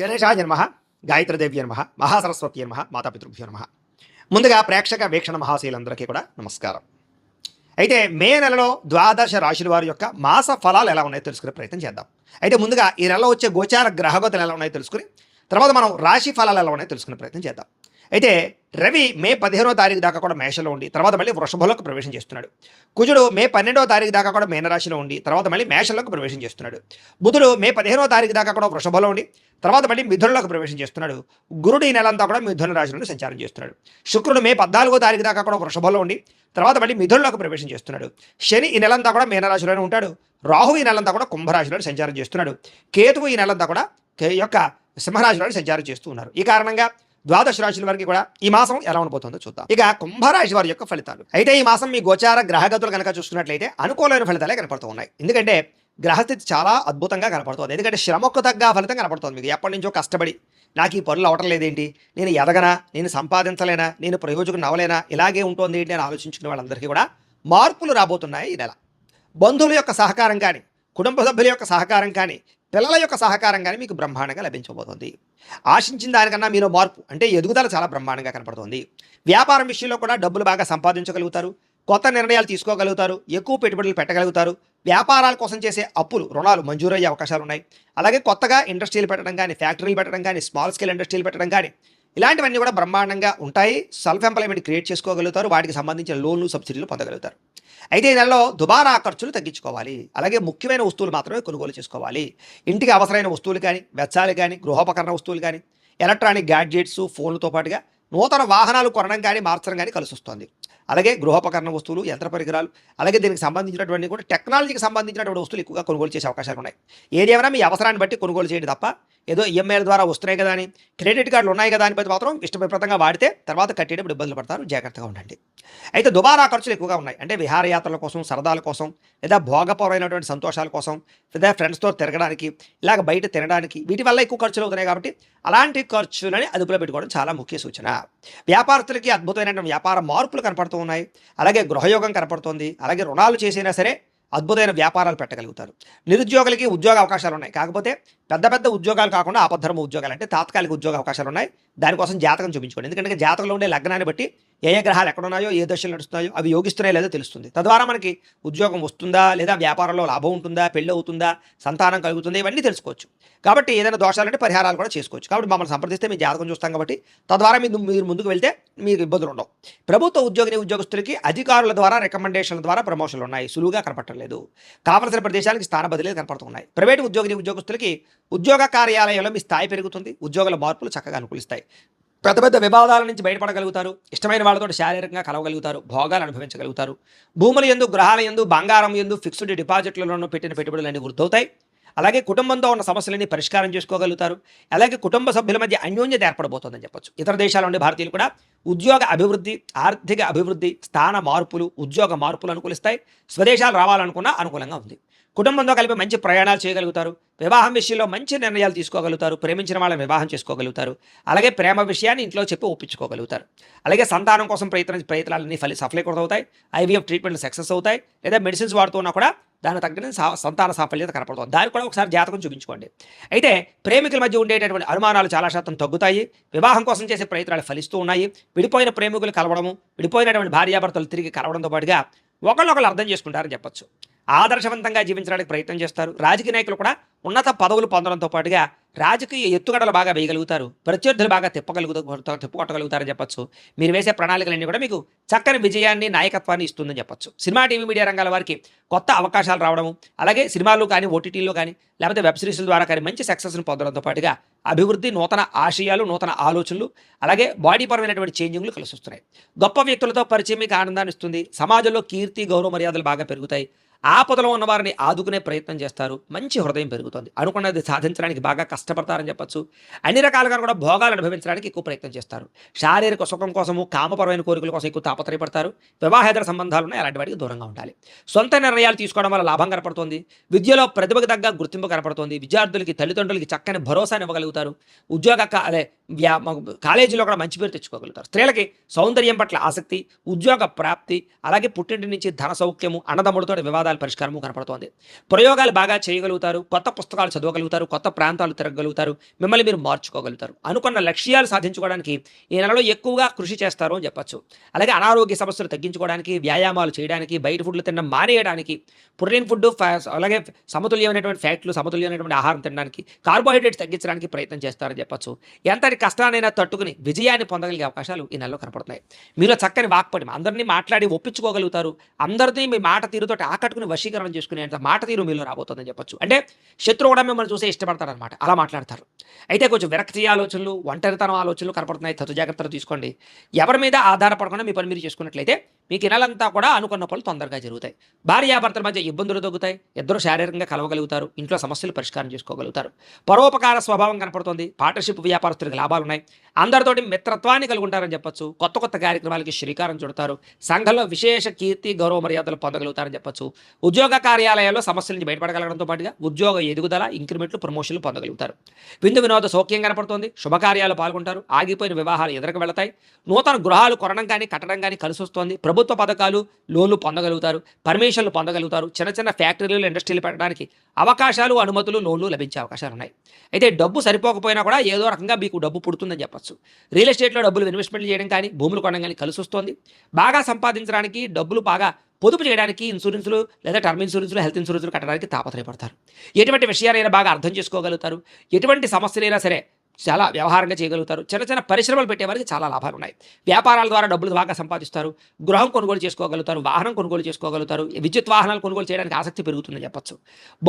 గణేశాయ నమః, గాయత్రీదేవ్య నమః, మహాసరస్వతి నమః, మాతాపితృభ్యో నమః. ముందుగా ప్రేక్షక వీక్షణ మహాశీలందరికీ కూడా నమస్కారం. అయితే మే నెలలో ద్వాదశ రాశుల వారి యొక్క మాస ఫలాలు ఎలా ఉన్నాయో తెలుసుకునే ప్రయత్నం చేద్దాం. అయితే ముందుగా ఈ నెలలో వచ్చే గోచార గ్రహగతులు ఎలా ఉన్నాయో తెలుసుకుని తర్వాత మనం రాశి ఫలాలు ఎలా ఉన్నాయో తెలుసుకునే ప్రయత్నం చేద్దాం. అయితే రవి మే 15వ తారీఖు దాకా కూడా మేషంలో ఉండి తర్వాత మళ్ళీ వృషభంలోకి ప్రవేశం చేస్తున్నాడు. కుజుడు మే 12వ తారీఖు దాకా కూడా మీనరాశిలో ఉండి తర్వాత మళ్ళీ మేషంలోకి ప్రవేశం చేస్తున్నాడు. బుధుడు మే 15వ తారీఖు దాకా కూడా వృషభంలో ఉండి తర్వాత మళ్ళీ మిథునంలోకి ప్రవేశం చేస్తున్నాడు. గురుడు ఈ నెలంతా కూడా మిథున రాశిలో సంచారం చేస్తున్నాడు. శుక్రుడు మే 14వ తారీఖు దాకా కూడా వృషభంలో ఉండి తర్వాత మళ్ళీ మిథునంలోకి ప్రవేశం చేస్తున్నాడు. శని ఈ నెలంతా కూడా మీనరాశిలోనే ఉంటాడు. రాహు ఈ నెలంతా కూడా కుంభరాశిలో సంచారం చేస్తున్నాడు. కేతువు ఈ నెలంతా కూడా యొక్క సింహరాశిలో సంచారం చేస్తూ ఉన్నారు. ఈ కారణంగా ద్వాదశ రాశుల వారికి కూడా ఈ మాసం ఎలా ఉండబోతుందో చూద్దాం. ఇక కుంభరాశి వారి యొక్క ఫలితాలు. అయితే ఈ మాసం మీ గోచార గ్రహగతులు కనుక చూసుకున్నట్లయితే అనుకూలమైన ఫలితాలే కనపడుతూ ఉన్నాయి. ఎందుకంటే గ్రహస్థితి చాలా అద్భుతంగా కనపడుతుంది. ఎందుకంటే శ్రమకు తగ్గ ఫలితం కనపడుతుంది. మీకు ఎప్పటి నుంచో కష్టపడి నాకు ఈ పనులు అవటం లేదేంటి, నేను ఎదగనా, నేను సంపాదించలేనా, నేను ప్రయోజకుని అవ్వలేనా, ఇలాగే ఉంటుంది ఏంటి అని ఆలోచించుకునే వాళ్ళందరికీ కూడా మార్పులు రాబోతున్నాయి. ఈ నెల బంధువుల యొక్క సహకారం కానీ, కుటుంబ సభ్యుల యొక్క సహకారం కానీ, పిల్లల యొక్క సహకారం కానీ మీకు బ్రహ్మాండంగా లభించబోతుంది. ఆశించిన దానికన్నా మీలో మార్పు అంటే ఎదుగుదల చాలా బ్రహ్మాండంగా కనపడుతుంది. వ్యాపారం విషయంలో కూడా డబ్బులు బాగా సంపాదించగలుగుతారు. కొత్త నిర్ణయాలు తీసుకోగలుగుతారు. ఎక్కువ పెట్టుబడులు పెట్టగలుగుతారు. వ్యాపారాల కోసం చేసే అప్పులు, రుణాలు మంజూరయ్యే అవకాశాలు ఉన్నాయి. అలాగే కొత్తగా ఇండస్ట్రీలు పెట్టడం కానీ, ఫ్యాక్టరీలు పెట్టడం కానీ, స్మాల్ స్కేల్ ఇండస్ట్రీలు పెట్టడం కానీ ఇలాంటివన్నీ కూడా బ్రహ్మాండంగా ఉంటాయి. సెల్ఫ్ ఎంప్లాయ్మెంట్ క్రియేట్ చేసుకోగలుగుతారు. వాటికి సంబంధించిన లోన్లు, సబ్సిడీలు పొందగలుగుతారు. అయితే ఈ నెలలో దుబారా ఖర్చులు తగ్గించుకోవాలి. అలాగే ముఖ్యమైన వస్తువులు మాత్రమే కొనుగోలు చేసుకోవాలి. ఇంటికి అవసరమైన వస్తువులు కానీ, వెచ్చాలు కానీ, గృహోపకరణ వస్తువులు కానీ, ఎలక్ట్రానిక్ గ్యాడ్జెట్స్, ఫోన్లతో పాటుగా నూతన వాహనాలు కొనడం కానీ, మార్చడం కానీ కలిసి వస్తుంది. అలాగే గృహోపకరణ వస్తువులు, యంత్ర పరికరాలు, అలాగే దీనికి సంబంధించినటువంటి కూడా టెక్నాలజీకి సంబంధించినటువంటి వస్తువులు ఎక్కువగా కొనుగోలు చేసే అవకాశాలు ఉన్నాయి. ఏదేమైనా మీ అవసరాన్ని బట్టి కొనుగోలు చేయండి తప్ప ఏదో ఈఎంఐల ద్వారా వస్తున్నాయి కదా అని, క్రెడిట్ కార్డులు ఉన్నాయి కదా అని బట్టి మాత్రం ఇష్టప్రదంగా వాడితే తర్వాత కట్టేటప్పుడు ఇబ్బందులు పడతారు. జాగ్రత్తగా ఉండండి. అయితే దుబారా ఖర్చులు ఎక్కువగా ఉన్నాయి. అంటే విహారయాత్రల కోసం, సరదాల కోసం, లేదా భోగపరమైనటువంటి సంతోషాల కోసం, లేదా ఫ్రెండ్స్తో తిరగడానికి, ఇలాగ బయట తినడానికి, వీటి వల్ల ఎక్కువ ఖర్చులు అవుతున్నాయి. కాబట్టి అలాంటి ఖర్చులని అదుపులో పెట్టుకోవడం చాలా ముఖ్య సూచన. వ్యాపారస్తులకి అద్భుతమైనటువంటి వ్యాపార మార్పులు కనపడుతూ ఉన్నాయి. అలాగే గృహయోగం కనపడుతుంది. అలాగే రుణాలు చేసినా సరే అద్భుతమైన వ్యాపారాలు పెట్టగలుగుతారు. నిరుద్యోగులకి ఉద్యోగ అవకాశాలు ఉన్నాయి. కాకపోతే పెద్ద పెద్ద ఉద్యోగాలు కాకుండా ఆపద్ధర్మ ఉద్యోగాలు అంటే తాత్కాలిక ఉద్యోగ అవకాశాలు ఉన్నాయి. దానికోసం జాతకం చూపించుకోండి. ఎందుకంటే జాతకంలో ఉండే లగ్నాన్ని బట్టి ఏ గ్రహాలు ఎక్కడున్నాయో, ఏ దశలు నడుస్తున్నాయో, అవి యోగిస్తున్నాయో లేదో తెలుస్తుంది. తద్వారా మనకి ఉద్యోగం వస్తుందా, లేదా వ్యాపారంలో లాభం ఉంటుందా, పెళ్ళి అవుతుందా, సంతానం కలుగుతుందా, ఇవన్నీ తెలుసుకోవచ్చు. కాబట్టి ఏదైనా దోషాలంటే పరిహారాలు కూడా చేసుకోవచ్చు. కాబట్టి మమ్మల్ని సంప్రదిస్తే మీ జాతకం చూస్తాం కాబట్టి తద్వారా మీరు ముందుకు వెళ్తే మీకు ఇబ్బందులు ఉండవు. ప్రభుత్వ ఉద్యోగస్తులకి అధికారుల ద్వారా రికమెండేషన్ల ద్వారా ప్రమోషన్లు ఉన్నాయి. సులువుగా కనపడలేదు. కావలసిన ప్రదేశాలకు స్థాన బదిలీలు కనపడుతున్నాయి. ప్రైవేటు ఉద్యోగస్తులకి ఉద్యోగ కార్యాలయంలో మీ స్థాయి పెరుగుతుంది. ఉద్యోగుల మార్పులు చక్కగా అనుకూలిస్తాయి. పెద్ద పెద్ద వివాదాల నుంచి బయటపడగలుగుతారు. ఇష్టమైన వాళ్ళతో శారీరకంగా కలవగలుగుతారు. భోగాలు అనుభవించగలుగుతారు. భూముల యందు, గ్రహాల యందు, బంగారం యందు, ఫిక్స్డ్ డిపాజిట్లలో పెట్టిన పెట్టుబడులన్నీ వృద్ధవుతాయి. అలాగే కుటుంబంతో ఉన్న సమస్యలన్నీ పరిష్కారం చేసుకోగలుగుతారు. అలాగే కుటుంబ సభ్యుల మధ్య అన్యోన్యత ఏర్పడబోతుందని చెప్పొచ్చు. ఇతర దేశాల నుండి భారతీయులు కూడా ఉద్యోగ అభివృద్ధి, ఆర్థిక అభివృద్ధి, స్థాన మార్పులు, ఉద్యోగ మార్పులు అనుకూలిస్తాయి. స్వదేశాలు రావాలనుకున్నా అనుకూలంగా ఉంది. కుటుంబంతో కలిపి మంచి ప్రయాణాలు చేయగలుగుతారు. వివాహం విషయంలో మంచి నిర్ణయాలు తీసుకోగలుగుతారు. ప్రేమించిన వాళ్ళని వివాహం చేసుకోగలుగుతారు. అలాగే ప్రేమ విషయాన్ని ఇంట్లో చెప్పి ఒప్పించుకోగలుగుతారు. అలాగే సంతానం కోసం ప్రయత్నాలన్నీ సఫలీకృతమవుతాయి. ఐవీఎఫ్ ట్రీట్మెంట్లు సక్సెస్ అవుతాయి. లేదా మెడిసిన్స్ వాడుతున్నా కూడా దానికి తగ్గని సంతాన సాఫల్యత కనపడుతుంది. దానికి కూడా ఒకసారి జాతకం చూపించుకోండి. అయితే ప్రేమికుల మధ్య ఉండేటటువంటి అనుమానాలు చాలా శాతం తగ్గుతాయి. వివాహం కోసం చేసే ప్రయత్నాలు ఫలిస్తూ ఉన్నాయి. విడిపోయిన ప్రేమికులు కలవడము, విడిపోయినటువంటి భార్యాభర్తలు తిరిగి కలవడంతో పాటుగా ఒకళ్ళొకళ్ళు అర్థం చేసుకుంటారని చెప్పొచ్చు. ఆదర్శవంతంగా జీవించడానికి ప్రయత్నం చేస్తారు. రాజకీయ నాయకులు కూడా ఉన్నత పదవులు పొందడంతో పాటుగా రాజకీయ ఎత్తుగడలు బాగా వేయగలుగుతారు. ప్రత్యర్థులు బాగా తిప్పుకొట్టగలుగుతారని చెప్పొచ్చు. మీరు వేసే ప్రణాళికలన్నీ కూడా మీకు చక్కని విజయాన్ని, నాయకత్వాన్ని ఇస్తుందని చెప్పొచ్చు. సినిమా, టీవీ, మీడియా రంగాల వారికి కొత్త అవకాశాలు రావడము, అలాగే సినిమాలు కానీ, ఓటీటీల్లో కానీ, లేకపోతే వెబ్ సిరీస్ల ద్వారా కానీ మంచి సక్సెస్ని పొందడంతో పాటుగా అభివృద్ధి, నూతన ఆశయాలు, నూతన ఆలోచనలు, అలాగే బాడీ పరమైనటువంటి చేంజింగ్లు కలిసి వస్తున్నాయి. గొప్ప వ్యక్తులతో పరిచయం మీకు ఆనందాన్ని ఇస్తుంది. సమాజంలో కీర్తి, గౌరవ మర్యాదలు బాగా పెరుగుతాయి. ఆపదలో ఉన్న వారిని ఆదుకునే ప్రయత్నం చేస్తారు. మంచి హృదయం పెరుగుతుంది. అనుకున్నది సాధించడానికి బాగా కష్టపడతారని చెప్పచ్చు. అన్ని రకాలుగా కూడా భోగాలు అనుభవించడానికి ఎక్కువ ప్రయత్నం చేస్తారు. శారీరక సుఖం కోసము, కామపరమైన కోరికల కోసం ఎక్కువ తాపత్రయపడతారు. వివాహేతర సంబంధాలు ఉన్నాయి, అలాంటి వాటికి దూరంగా ఉండాలి. సొంత నిర్ణయాలు తీసుకోవడం వల్ల లాభం కనపడుతుంది. విద్యలో ప్రతిభకు తగ్గ గుర్తింపు కనపడుతుంది. విద్యార్థులకి, తల్లిదండ్రులకి చక్కని భరోసాని ఇవ్వగలుగుతారు. కాలేజీలో కూడా మంచి పేరు తెచ్చుకోగలుగుతారు. స్త్రీలకి సౌందర్యం పట్ల ఆసక్తి, ఉద్యోగ ప్రాప్తి, అలాగే పుట్టింటి నుంచి ధన సౌఖ్యము, అన్నదమ్ములతో వివాదాలు వివాదాల పరిష్కారము కనపడుతోంది. ప్రయోగాలు బాగా చేయగలుగుతారు, కొత్త పుస్తకాలు చదవగలుగుతారు, కొత్త ప్రాంతాలు తిరగలుగుతారు, మిమ్మల్ని మీరు మార్చుకోగలుగుతారు. అనుకున్న లక్ష్యాలు సాధించుకోవడానికి ఈ నెలలో ఎక్కువగా కృషి చేస్తారు అని చెప్పొచ్చు. అలాగే అనారోగ్య సమస్యలు తగ్గించుకోవడానికి, వ్యాయామాలు చేయడానికి, బయట ఫుడ్లు తినడం మానేయడానికి, ప్రోటీన్ ఫుడ్ అలాగే సమతుల్యమైనటువంటి ఫ్యాట్లు, సమతుల్యమైనటువంటి ఆహారం తినడానికి, కార్బోహైడ్రేట్స్ తగ్గించడానికి ప్రయత్నం చేస్తారని చెప్పొచ్చు. ఎంతటి కష్టానైనా తట్టుకుని విజయాన్ని పొందగలిగే అవకాశాలు ఈ నెలలో కనపడుతున్నాయి. మీలో చక్కని వాక్పటిమ, అందరినీ మాట్లాడి ఒప్పించుకోగలుగుతారు, అందరినీ మీ మాట తీరుతో ఆకట్టుకుని వశీకరణ చేసుకునేంత మాట తీరు మీలో రాబోతుందని చెప్పొచ్చు. అంటే శత్రువు కూడా మిమ్మల్ని చూసే ఇష్టపడతారనమాట, అలా మాట్లాడతారు. అయితే కొంచెం విరక్తి ఆలోచనలు, ఒంటరితనం ఆలోచనలు కనపడుతున్నాయి. తగు జాగ్రత్తలు తీసుకోండి. ఎవరి మీద ఆధారపడకుండా మీ పని మీరు చేసుకున్నట్లయితే మీకు ఈ నెలంతా కూడా అనుకున్న పనులు తొందరగా జరుగుతాయి. భార్యాభర్తల మధ్య ఇబ్బందులు తగ్గుతాయి. ఇద్దరు శారీరకంగా కలవగలుగుతారు. ఇంట్లో సమస్యలు పరిష్కారం చేసుకోగలుగుతారు. పరోపకార స్వభావం కనపడుతుంది. పార్ట్నర్షిప్ వ్యాపారస్తులకు లాభాలు ఉన్నాయి. అందరితోటి మిత్రత్వాన్ని కలిగి ఉంటారని చెప్పొచ్చు. కొత్త కొత్త కార్యక్రమాలకి శ్రీకారం చుడతారు. సంఘంలో విశేష కీర్తి, గౌరవ మర్యాదలు పొందగలుగుతారని చెప్పొచ్చు. ఉద్యోగ కార్యాలయాల్లో సమస్యల నుంచి బయటపడగలగడంతో పాటుగా ఉద్యోగ ఎదుగుదల, ఇంక్రిమెంట్లు, ప్రమోషన్లు పొందగలుగుతారు. విందు వినోద సౌఖ్యం కనపడుతుంది. శుభకార్యాలు పాల్గొంటారు. ఆగిపోయిన వివాహాలు ఎదురుకు వెళతాయి. నూతన గృహాలు కొనడం కానీ కట్టడం కానీ కలిసి వస్తుంది. ప్రభుత్వ పథకాలు, లోన్లు పొందగలుగుతారు. పర్మిషన్లు పొందగలుగుతారు. చిన్న చిన్న ఫ్యాక్టరీలు, ఇండస్ట్రీలు పెట్టడానికి అవకాశాలు, అనుమతులు, లోన్లు లభించే అవకాశాలు ఉన్నాయి. అయితే డబ్బు సరిపోకపోయినా కూడా ఏదో రకంగా మీకు డబ్బు పుడుతుందని చెప్పచ్చు. రియల్ ఎస్టేట్లో డబ్బులు ఇన్వెస్ట్మెంట్లు చేయడం కానీ, భూములు కొనడం కానీ కలిసి వస్తుంది. బాగా సంపాదించడానికి, డబ్బులు బాగా పొదుపు చేయడానికి ఇన్సూరెన్సులు లేదా టర్మ్ ఇన్సూరెన్సులు, హెల్త్ ఇన్సూరెన్సులు కట్టడానికి తాపత్రయపడతారు. ఎటువంటి విషయాలైనా బాగా అర్థం చేసుకోగలుగుతారు. ఎటువంటి సమస్యలైనా సరే చాలా వ్యవహారంగా చేయగలుగుతారు. చిన్న చిన్న పరిశ్రమలు పెట్టేవారికి చాలా లాభాలు ఉన్నాయి. వ్యాపారాల ద్వారా డబ్బులు బాగా సంపాదిస్తారు. గృహం కొనుగోలు చేసుకోగలుగుతారు. వాహనం కొనుగోలు చేసుకోగలుగుతారు. విద్యుత్ వాహనాలు కొనుగోలు చేయడానికి ఆసక్తి పెరుగుతుందని చెప్పొచ్చు.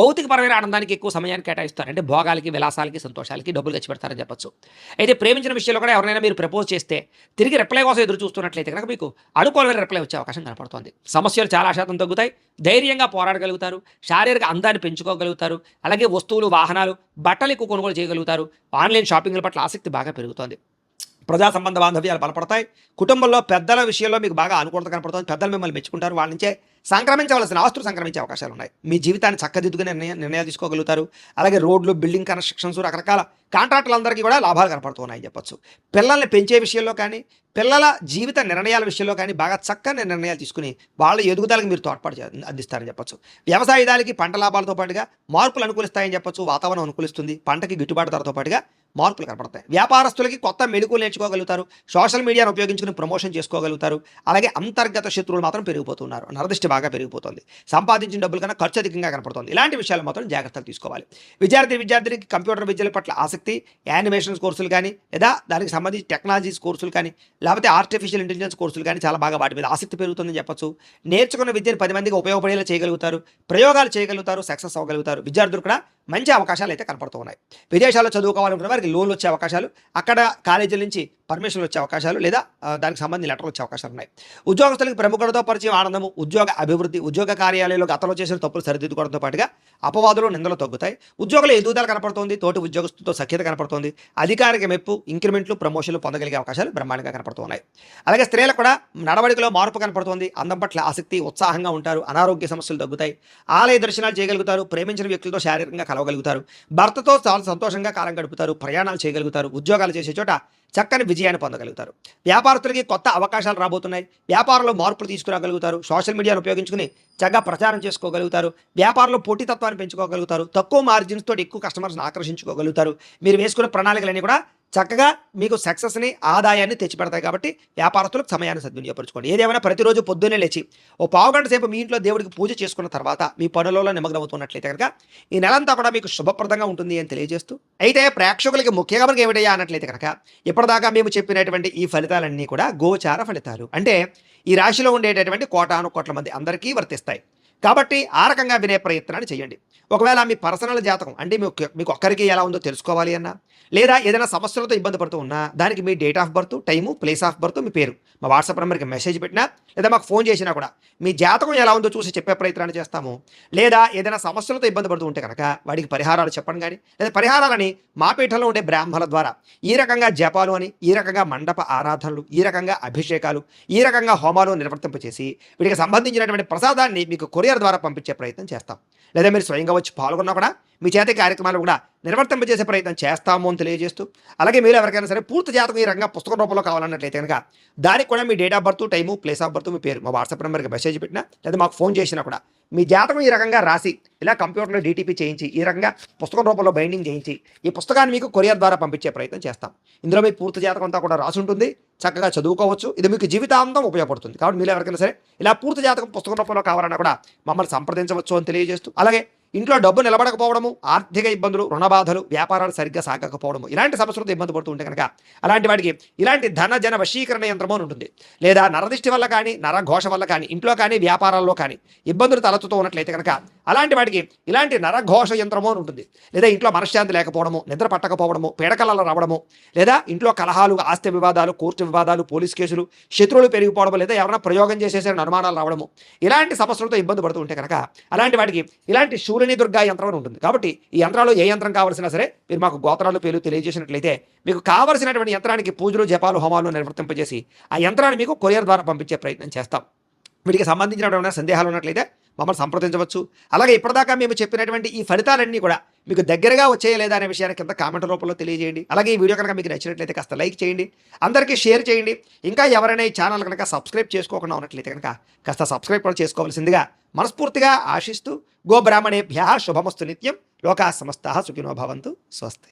భౌతికపరమైన ఆనందానికి ఎక్కువ సమయాన్ని కేటాయిస్తారు. అంటే భోగాలకి, విలాసాలకి, సంతోషాలకి డబ్బులు ఖర్చు పెడతారని చెప్పొచ్చు. అయితే ప్రేమించిన విషయంలో కూడా ఎవరైనా మీరు ప్రపోజ్ చేస్తే తిరిగి రిప్లై కోసం ఎదురు చూస్తున్నట్లయితే కనుక మీకు అనుకూలమైన రిప్లై వచ్చే అవకాశం కనపడుతుంది. సమస్యలు చాలా శాతం తగ్గుతాయి. ధైర్యంగా పోరాడగలుగుతారు. శారీరక అందాన్ని పెంచుకోగలుగుతారు. అలాగే వస్తువులు, వాహనాలు, బట్టలు ఎక్కువ కొనుగోలు చేయగలుగుతారు. ఆన్లైన్ షాపింగ్ల పట్ల ఆసక్తి బాగా పెరుగుతోంది. ప్రజా సంబంధ బాంధవ్యాలు బలపడతాయి. కుటుంబంలో పెద్దల విషయంలో మీకు బాగా అనుకూలత కనపడుతుంది. పెద్దలు మిమ్మల్ని మెచ్చుకుంటారు. వాళ్ళ నుంచే సంక్రమించవలసిన ఆస్తులు సంక్రమించే అవకాశాలు ఉన్నాయి. మీ జీవితాన్ని చక్కదిద్దుకునే నిర్ణయాలు తీసుకోగలుగుతారు. అలాగే రోడ్లు, బిల్డింగ్ కన్స్ట్రక్షన్స్, రకరకాల కాంట్రాక్టులందరికీ కూడా లాభాలు కనపడుతున్నాయని చెప్పొచ్చు. పిల్లల్ని పెంచే విషయంలో కానీ, పిల్లల జీవిత నిర్ణయాల విషయంలో కానీ బాగా చక్కని నిర్ణయాలు తీసుకుని వాళ్ళ ఎదుగుదలకు మీరు తోడ్పాటు అందిస్తారని చెప్పొచ్చు. వ్యవసాయదానికి పంట లాభాలతో పాటుగా మార్పులు అనుకూలిస్తాయని చెప్పొచ్చు. వాతావరణం అనుకూలిస్తుంది. పంటకి గిట్టుబాటు ధరతో పాటుగా మార్పులు కనపడతాయి. వ్యాపారస్తులకి కొత్త మెళుకులు నేర్చుకోగలుగుతారు. సోషల్ మీడియాను ఉపయోగించుకుని ప్రమోషన్ చేసుకోగలుగుతారు. అలాగే అంతర్గత శత్రువులు మాత్రం పెరిగిపోతున్నారు. నరదృష్టి బాగా పెరిగిపోతుంది. సంపాదించిన డబ్బుల కన్నా ఖర్చు అధికంగా కనపడుతుంది. ఇలాంటి విషయాలు మాత్రం జాగ్రత్తలు తీసుకోవాలి. విద్యార్థికి కంప్యూటర్ విద్యల పట్ల ఆసక్తి, యానిమేషన్స్ కోర్సులు కానీ, లేదా దానికి సంబంధించి టెక్నాలజీస్ కోర్సులు కానీ, లేకపోతే ఆర్టిఫిషియల్ ఇంటెలిజెన్స్ కోర్సులు కానీ చాలా బాగా వాటి మీద ఆసక్తి పెరుగుతుందని చెప్పొచ్చు. నేర్చుకున్న విద్యను 10 మందికి ఉపయోగపడేలా చేయగలుగుతారు. ప్రయోగాలు చేయగలుగుతారు. సక్సెస్ అవ్వగలుగుతారు. విద్యార్థులు కూడా మంచి అవకాశాలు అయితే కనపడుతూ ఉన్నాయి. విదేశాల్లో చదువుకోవాలనుకున్న వారికి లోన్లు వచ్చే అవకాశాలు, అక్కడ కాలేజీల నుంచి పర్మిషన్లు వచ్చే అవకాశాలు, లేదా దానికి సంబంధించిన లెటర్లు వచ్చే అవకాశాలు ఉన్నాయి. ఉద్యోగస్తులకి ప్రముఖులతో పరిచయం, ఆనందము, ఉద్యోగ అభివృద్ధి, ఉద్యోగ కార్యాలయంలో గతంలో చేసిన తప్పులు సరిదిద్దుకోవడంతో పాటుగా అపవాదులు, నిందలు తగ్గుతాయి. ఉద్యోగుల ఎదుగుదల కనపడుతుంది. తోటి ఉద్యోగస్తులతో సఖ్యత కనపడుతుంది. అధికారిక మెప్పు, ఇంక్రిమెంట్లు, ప్రమోషన్లు పొందగలిగే అవకాశాలు బ్రహ్మాండంగా కనపడుతూ ఉన్నాయి. అలాగే స్త్రీలకు కూడా నడవడికలో మార్పు కనపడుతుంది. అందం పట్ల ఆసక్తి, ఉత్సాహంగా ఉంటారు. అనారోగ్య సమస్యలు తగ్గుతాయి. ఆలయ దర్శనాలు చేయగలుగుతారు. ప్రేమించిన వ్యక్తులతో శారీరకంగా కలవగలుగుతారు. భర్తతో చాలా సంతోషంగా కాలం గడుపుతారు. ప్రయాణాలు చేయగలుగుతారు. ఉద్యోగాలు చేసే చోట చక్కని విజయాన్ని పొందగలుగుతారు. వ్యాపారస్తులకి కొత్త అవకాశాలు రాబోతున్నాయి. వ్యాపారంలో మార్పులు తీసుకురాగలుగుతారు. సోషల్ మీడియాను ఉపయోగించుకుని చక్కగా ప్రచారం చేసుకోగలుగుతారు. వ్యాపారంలో పోటీతత్వాన్ని పెంచుకోగలుగుతారు. తక్కువ మార్జిన్స్ తోటి ఎక్కువ కస్టమర్స్ని ఆకర్షించుకోగలుగుతారు. మీరు వేసుకున్న ప్రణాళికలన్నీ కూడా చక్కగా మీకు సక్సెస్ని, ఆదాయాన్ని తెచ్చిపెడతాయి. కాబట్టి వ్యాపారస్తులకు సమయాన్ని సద్వినియోగపరచుకోండి. ఏదేమైనా ప్రతిరోజు పొద్దున్నే లేచి ఓ పావుగంట సేపు మీ ఇంట్లో దేవుడికి పూజ చేసుకున్న తర్వాత మీ పనులలో నిమగ్నమవుతున్నట్లయితే కనుక ఈ నెలంతా కూడా మీకు శుభప్రదంగా ఉంటుంది అని తెలియజేస్తూ, అయితే ప్రేక్షకులకి ముఖ్యంగా మనకి ఏమిటయ్యా అన్నట్లయితే కనుక ఇప్పటిదాకా మేము చెప్పినటువంటి ఈ ఫలితాలన్నీ కూడా గోచార ఫలితాలు. అంటే ఈ రాశిలో ఉండేటటువంటి కోటాను కోట్ల మంది అందరికీ వర్తిస్తాయి. కాబట్టి ఆ రకంగా వినే ప్రయత్నాన్ని చేయండి. ఒకవేళ మీ పర్సనల్ జాతకం అంటే మీకు ఒక్కరికి ఎలా ఉందో తెలుసుకోవాలి అన్నా, లేదా ఏదైనా సమస్యలతో ఇబ్బంది పడుతూ ఉన్నా దానికి మీ date of birth, time, place of birth, మీ పేరు మా వాట్సాప్ నెంబర్కి మెసేజ్ పెట్టినా, లేదా మాకు ఫోన్ చేసినా కూడా మీ జాతకం ఎలా ఉందో చూసి చెప్పే ప్రయత్నాన్ని చేస్తాము. లేదా ఏదైనా సమస్యలతో ఇబ్బంది పడుతూ ఉంటే కనుక వాడికి పరిహారాలు చెప్పండి. కానీ లేదా పరిహారాలని మా పీఠంలో ఉండే బ్రాహ్మణుల ద్వారా ఈ రకంగా జపాలు అని, ఈ రకంగా మండప ఆరాధనలు, ఈ రకంగా అభిషేకాలు, ఈ రకంగా హోమాలు నిర్వర్తింపచేసి వీటికి సంబంధించినటువంటి ప్రసాదాన్ని మీకు కొరియర్ కొరియర్ ద్వారా పంపించే ప్రయత్నం చేస్తాం. లేదా మీరు స్వయంగా వచ్చి పాల్గొన్నా కూడా మీ చేతి కార్యక్రమాలు కూడా నిర్వర్తింపజేసే ప్రయత్నం చేస్తాము అని తెలియజేస్తూ, అలాగే మీరు ఎవరికైనా సరే పూర్తి జాతకం ఈ రంగా పుస్తకం రూపంలో కావాలన్నట్లయితే కనుక దానికి కూడా మీ date of birth, time, place of birth, మీ పేరు మా వాట్సాప్ నెంబర్కి మెసేజ్ పెట్టినా లేదా మాకు ఫోన్ చేసినా కూడా మీ జాతకం ఈ రకంగా రాసి ఇలా కంప్యూటర్లో డీటీపీ చేయించి ఈ రకంగా పుస్తకం రూపంలో బైండింగ్ చేయించి ఈ పుస్తకాన్ని మీకు కొరియర్ ద్వారా పంపించే ప్రయత్నం చేస్తాం. ఇందులో మీ పూర్తి జాతకం అంతా కూడా రాసి ఉంటుంది, చక్కగా చదువుకోవచ్చు. ఇది మీకు జీవితాంతం ఉపయోగపడుతుంది. కాబట్టి మీరు ఎవరికైనా సరే ఇలా పూర్తి జాతకం పుస్తకం రూపంలో కావాలన్నా కూడా మమ్మల్ని సంప్రదించవచ్చు అని తెలియజేస్తూ, అలాగే ఇంట్లో డబ్బు నిలబడకపోవడము, ఆర్థిక ఇబ్బందులు, రుణ బాధలు, వ్యాపారాలు సరిగ్గా సాగకపోవడము ఇలాంటి సమస్యలతో ఇబ్బంది పడుతూ ఉంటే కనుక అలాంటి వాటికి ఇలాంటి ధన జన వశీకరణ యంత్రము అని ఉంటుంది. లేదా నరదిష్టి వల్ల కానీ, నరఘోష వల్ల కానీ, ఇంట్లో కానీ వ్యాపారాల్లో కానీ ఇబ్బందులు తలెత్తుతూ ఉన్నట్లయితే కనుక అలాంటి వాటికి ఇలాంటి నరఘోష యంత్రము అని ఉంటుంది. లేదా ఇంట్లో మనశ్శాంతి లేకపోవడము, నిద్ర పట్టకపోవడము, పీడకలలు రావడము, లేదా ఇంట్లో కలహాలు, ఆస్తి వివాదాలు, కోర్టు వివాదాలు, పోలీస్ కేసులు, శత్రువులు పెరిగిపోవడము, లేదా ఎవరైనా ప్రయోగం చేసేసే అనుమానాలు రావడము ఇలాంటి సమస్యలతో ఇబ్బంది పడుతూ ఉంటే కనుక అలాంటి వాటికి ఇలాంటి శూలిని దుర్గా యంత్రం అని ఉంటుంది. కాబట్టి ఈ యంత్రాలు ఏ యంత్రం కావాల్సినా సరే మీరు మాకు గోత్రాలు పేర్లు తెలియజేసినట్లయితే మీకు కావలసినటువంటి యంత్రానికి పూజలు, జపాలు, హోమాలు నిర్వర్తింపజేసి ఆ యంత్రాన్ని మీకు కొరియర్ ద్వారా పంపించే ప్రయత్నం చేస్తాం. వీటికి సంబంధించినటువంటి సందేహాలు ఉన్నట్లయితే మమ్మల్ని సంప్రదించవచ్చు. అలాగే ఇప్పటిదాకా మేము చెప్పినటువంటి ఈ ఫలితాలన్నీ కూడా మీకు దగ్గరగా వచ్చాయా లేదా అనే విషయాన్ని కింద కామెంట్ రూపంలో తెలియజేయండి. అలాగే ఈ వీడియో కనుక మీకు నచ్చినట్లయితే కాస్త లైక్ చేయండి, అందరికీ షేర్ చేయండి. ఇంకా ఎవరైనా ఈ ఛానల్ కనుక సబ్స్క్రైబ్ చేసుకోకుండా ఉన్నట్లయితే కనుక కాస్త సబ్స్క్రైబ్ కూడా చేసుకోవాల్సిందిగా మనస్ఫూర్తిగా ఆశిస్తూ, గోబ్రాహ్మణేభ్యః శుభమస్తు నిత్యం, లోకాః సమస్తాః సుఖినో భవంతు. స్వస్తి.